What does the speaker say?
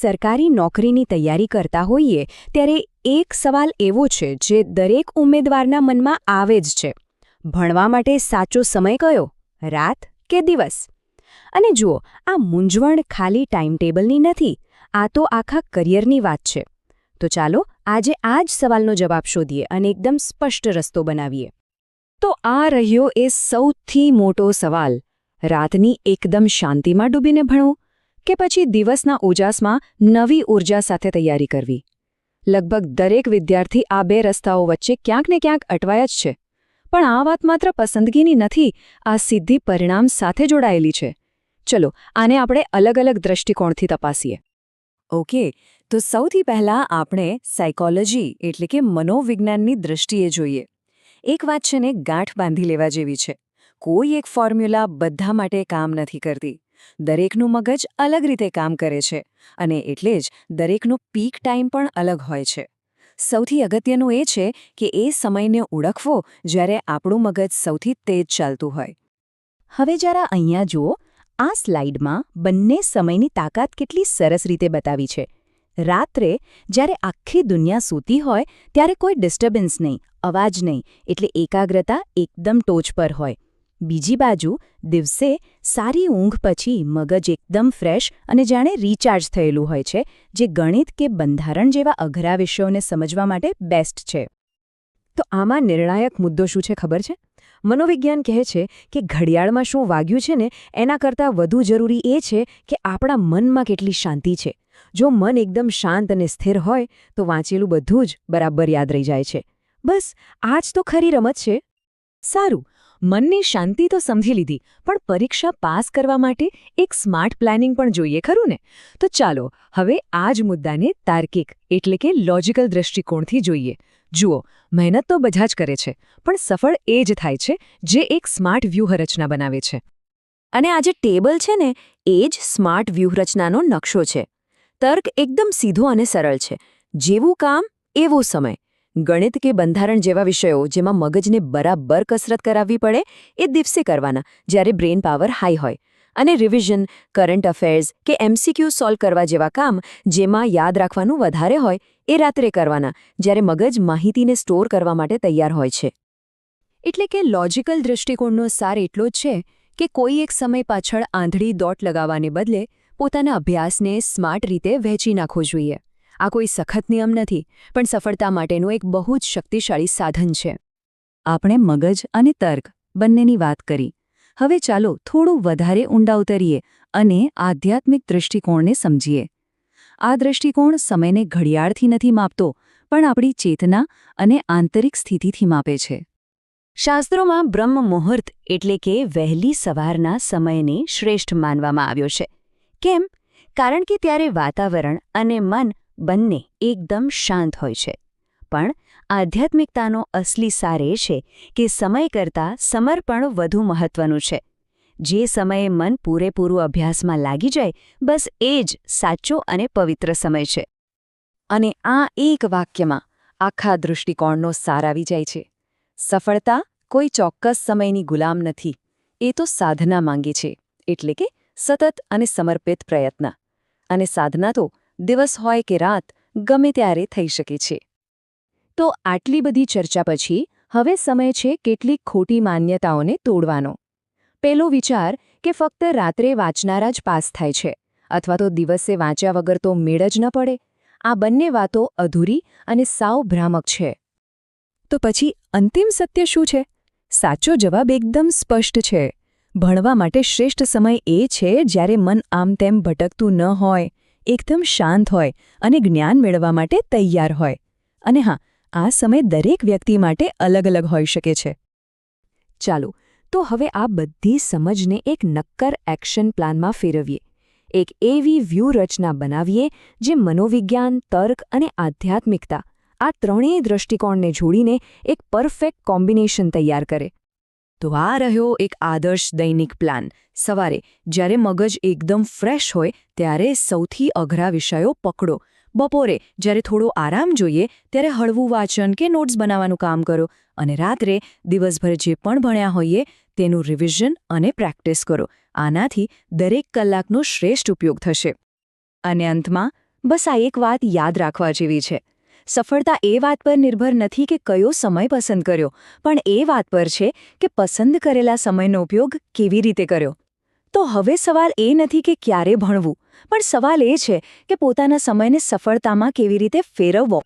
સરકારી નોકરીની તૈયારી કરતા હોઈએ ત્યારે એક સવાલ એવો છે જે દરેક ઉમેદવારના મનમાં આવે જ છે. ભણવા માટે સાચો સમય કયો? રાત કે દિવસ? અને જુઓ, આ મૂંઝવણ ખાલી ટાઈમટેબલની નથી, આ તો આખા કરિયરની વાત છે. તો ચાલો આજે આ જ સવાલનો જવાબ શોધીએ અને એકદમ સ્પષ્ટ રસ્તો બનાવીએ. તો આ રહ્યો એ સૌથી મોટો સવાલ. રાતની એકદમ શાંતિમાં ડૂબીને ભણવું કે પછી દિવસના ઉજાસમાં નવી ઊર્જા સાથે તૈયારી કરવી? લગભગ દરેક વિદ્યાર્થી આ બે રસ્તાઓ વચ્ચે ક્યાંક ને ક્યાંક અટવાયા જ છે. પણ આ વાત માત્ર પસંદગીની નથી, આ સીધી પરિણામ સાથે જોડાયેલી છે. ચલો આને આપણે અલગ અલગ દૃષ્ટિકોણથી તપાસીએ. ઓકે, તો સૌથી પહેલાં આપણે સાયકોલોજી એટલે કે મનોવિજ્ઞાનની દૃષ્ટિએ જોઈએ. એક વાત છે ને ગાંઠ બાંધી લેવા જેવી છે. કોઈ એક ફોર્મ્યુલા બધા માટે કામ નથી કરતી. દરેકનું મગજ અલગ રીતે કામ કરે છે અને એટલે જ દરેકનો પીક ટાઈમ પણ અલગ હોય છે. સૌથી અગત્યનું એ છે કે એ સમયને ઓળખવો જ્યારે આપણું મગજ સૌથી તેજ ચાલતું હોય. હવે જરા અહીંયા જુઓ, આ સ્લાઇડમાં બંને સમયની તાકાત કેટલી સરસ રીતે બતાવી છે. રાત્રે જ્યારે આખી દુનિયા સૂતી હોય ત્યારે કોઈ ડિસ્ટર્બન્સ નહીં, અવાજ નહીં, એટલે એકાગ્રતા એકદમ ટોચ પર હોય. બીજી બાજુ દિવસે સારી ઊંઘ પછી મગજ એકદમ ફ્રેશ અને જાણે રિચાર્જ થયેલું હોય છે, જે ગણિત કે બંધારણ જેવા અઘરા વિષયોને સમજવા માટે બેસ્ટ છે. તો આમાં નિર્ણાયક મુદ્દો શું છે ખબર છે? મનોવિજ્ઞાન કહે છે કે ઘડિયાળમાં શું વાગ્યું છે ને એના કરતાં વધુ જરૂરી એ છે કે આપણા મનમાં કેટલી શાંતિ છે. જો મન એકદમ શાંત અને સ્થિર હોય તો વાંચેલું બધું જ બરાબર યાદ રહી જાય છે. બસ આ જ તો ખરી રમત છે. સારું, મનની શાંતિ તો સમજી લીધી, પણ પરીક્ષા પાસ કરવા માટે એક સ્માર્ટ પ્લાનિંગ પણ જોઈએ ખરું ને? તો ચાલો હવે આ જ મુદ્દાને તાર્કિક એટલે કે લોજિકલ દૃષ્ટિકોણથી જોઈએ. જુઓ, મહેનત તો બધા જ કરે છે, પણ સફળ એ જ થાય છે જે એક સ્માર્ટ વ્યૂહરચના બનાવે છે. અને આ જે ટેબલ છે ને એ જ સ્માર્ટ વ્યૂહરચનાનો નકશો છે. તર્ક એકદમ સીધો અને સરળ છે. જેવું કામ એવો સમય. ગણિત કે બંધારણ જેવા વિષયો જેમાં મગજને બરાબર કસરત કરાવવી પડે એ દિવસે કરવાના, જ્યારે બ્રેન પાવર હાઈ હોય. અને રિવિઝન, કરંટ અફેર્સ કે MCQ સોલ્વ કરવા જેવા કામ જેમાં યાદ રાખવાનું વધારે હોય એ રાત્રે કરવાના, જ્યારે મગજ માહિતીને સ્ટોર કરવા માટે તૈયાર હોય છે. એટલે કે લોજિકલ દૃષ્ટિકોણનો સાર એટલો જ છે કે કોઈ એક સમય પાછળ આંધળી દોટ લગાવવાને બદલે પોતાના અભ્યાસને સ્માર્ટ રીતે વહેંચી નાખવો જોઈએ. આ કોઈ સખત નિયમ નથી, પણ સફળતા માટેનું એક બહુ જ શક્તિશાળી સાધન છે. આપણે મગજ અને તર્ક બંનેની વાત કરી. હવે ચાલો થોડું વધારે ઊંડા ઉતરીએ અને આધ્યાત્મિક દૃષ્ટિકોણને સમજીએ. આ દૃષ્ટિકોણ સમયને ઘડિયાળથી નથી માપતો, પણ આપણી ચેતના અને આંતરિક સ્થિતિથી માપે છે. શાસ્ત્રોમાં બ્રહ્મ મુહૂર્ત એટલે કે વહેલી સવારના સમયને શ્રેષ્ઠ માનવામાં આવ્યો છે. કેમ? કારણ કે ત્યારે વાતાવરણ અને મન બંને એકદમ શાંત હોય છે. પણ આધ્યાત્મિકતાનો અસલી સાર એ છે કે સમય કરતાં સમર્પણ વધુ મહત્વનું છે. જે સમયે મન પૂરેપૂરું અભ્યાસમાં લાગી જાય, બસ એ જ સાચો અને પવિત્ર સમય છે. અને આ એક વાક્યમાં આખા દૃષ્ટિકોણનો સાર આવી જાય છે. સફળતા કોઈ ચોક્કસ સમયની ગુલામ નથી, એ તો સાધના માંગે છે, એટલે કે સતત અને સમર્પિત પ્રયત્ન. અને સાધના તો દિવસ હોય કે રાત ગમે ત્યારે થઈ શકે છે. તો આટલી બધી ચર્ચા પછી હવે સમય છે કેટલીક ખોટી માન્યતાઓને તોડવાનો. પહેલો વિચાર કે ફક્ત રાત્રે વાંચનારા જ પાસ થાય છે, અથવા તો દિવસે વાંચ્યા વગર તો મેળ જ ન પડે. આ બંને વાતો અધૂરી અને સાવ ભ્રામક છે. તો પછી અંતિમ સત્ય શું છે? સાચો જવાબ એકદમ સ્પષ્ટ છે. ભણવા માટે શ્રેષ્ઠ સમય એ છે જ્યારે મન આમ તેમ ભટકતું ન હોય, એકદમ શાંત હોય અને જ્ઞાન મેળવવા માટે તૈયાર હોય. અને હા, આ સમય દરેક વ્યક્તિ માટે અલગ અલગ હોઈ શકે છે. ચાલો તો હવે આ બધી સમજને એક નક્કર એક્શન પ્લાનમાં ફેરવીએ. એક એવી વ્યૂહરચના બનાવીએ જે મનોવિજ્ઞાન, તર્ક અને આધ્યાત્મિકતા આ ત્રણેય દૃષ્ટિકોણને જોડીને એક પરફેક્ટ કોમ્બિનેશન તૈયાર કરે. તો આ રહ્યો એક આદર્શ દૈનિક પ્લાન. સવારે જ્યારે મગજ એકદમ ફ્રેશ હોય ત્યારે સૌથી અઘરા વિષયો પકડો. બપોરે જ્યારે થોડો આરામ જોઈએ ત્યારે હળવું વાંચન કે નોટ્સ બનાવવાનું કામ કરો. અને રાત્રે દિવસભર જે પણ ભણ્યા હોઈએ તેનું રિવિઝન અને પ્રેક્ટિસ કરો. આનાથી દરેક કલાકનો શ્રેષ્ઠ ઉપયોગ થશે. અને અંતમાં બસ આ એક વાત યાદ રાખવા જેવી છે. સફળતા એ વાત પર નિર્ભર નથી કે કયો સમય પસંદ કર્યો, પણ એ વાત પર છે કે પસંદ કરેલા સમયનો ઉપયોગ કેવી રીતે કર્યો. તો હવે સવાલ એ નથી કે ક્યારે ભણવું, પણ સવાલ એ છે કે પોતાના સમયને સફળતામાં કેવી રીતે ફેરવવો.